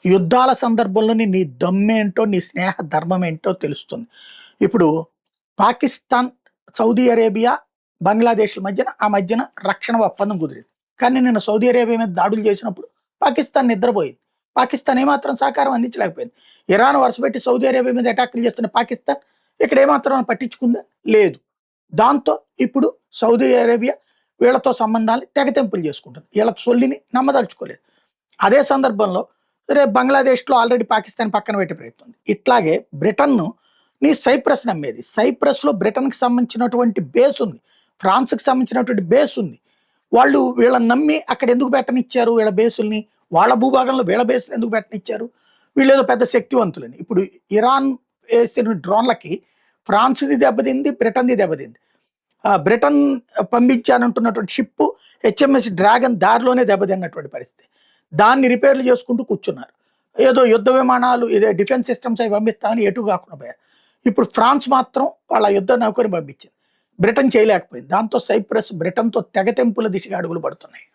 యుద్ధాల సందర్భంలోని నీ దమ్మేంటో, నీ స్నేహ ధర్మం ఏంటో తెలుస్తుంది. ఇప్పుడు పాకిస్తాన్, సౌదీ అరేబియా, బంగ్లాదేశ్‌ల మధ్యన రక్షణ ఒప్పందం కుదిరింది. కానీ నిన్న సౌదీ అరేబియా మీద దాడులు చేసినప్పుడు పాకిస్తాన్ నిద్రపోయింది. పాకిస్తాన్ ఏమాత్రం సహకారం అందించలేకపోయింది. ఇరాన్ వరుసపెట్టి సౌదీ అరేబియా మీద అటాకులు చేస్తున్న పాకిస్తాన్ ఇక్కడ ఏమాత్రం పట్టించుకుందా? లేదు. దాంతో ఇప్పుడు సౌదీ అరేబియా వీళ్ళతో సంబంధాలు తెగతెంపులు చేసుకుంటుంది. వీళ్ళ సొల్లిని నమ్మదలుచుకోలేదు. అదే సందర్భంలో రేపు బంగ్లాదేశ్‌లో ఆల్రెడీ పాకిస్తాన్ పక్కన పెట్టే ప్రయత్నం ఉంది. ఇట్లాగే బ్రిటన్ను సైప్రస్ నమ్మేది. సైప్రస్‌లో బ్రిటన్‌కి సంబంధించినటువంటి బేస్ ఉంది. ఫ్రాన్స్‌కి సంబంధించినటువంటి బేస్ ఉంది. వాళ్ళు వీళ్ళని నమ్మి అక్కడ ఎందుకు పెట్టనిచ్చారు వీళ్ళ బేసుల్ని? వాళ్ళ భూభాగంలో వీళ్ళ బేస్‌లు ఎందుకు పెట్టనిచ్చారు? వీళ్ళేదో పెద్ద శక్తివంతులని. ఇప్పుడు ఇరాన్ ఏసిన డ్రోన్‌లకి ఫ్రాన్స్‌ది దెబ్బతింది, బ్రిటన్‌ది దెబ్బతింది. బ్రిటన్ పంపించానంటున్నటువంటి షిప్పు హెచ్ఎంఎస్ డ్రాగన్ దారిలోనే దెబ్బతిన్నటువంటి పరిస్థితి. దాన్ని రిపేర్లు చేసుకుంటూ కూర్చున్నారు. ఏదో యుద్ధ విమానాలు ఇదే డిఫెన్స్ సిస్టమ్స్ అవి పంపిస్తామని ఎటు కాకుండా పోయారు. ఇప్పుడు ఫ్రాన్స్ మాత్రం వాళ్ళ యుద్ధ నౌకని పంపించింది. బ్రిటన్ చేయలేకపోయింది. దాంతో సైప్రస్ బ్రిటన్‌తో తెగతెంపుల దిశగా అడుగులు పడుతున్నాయి.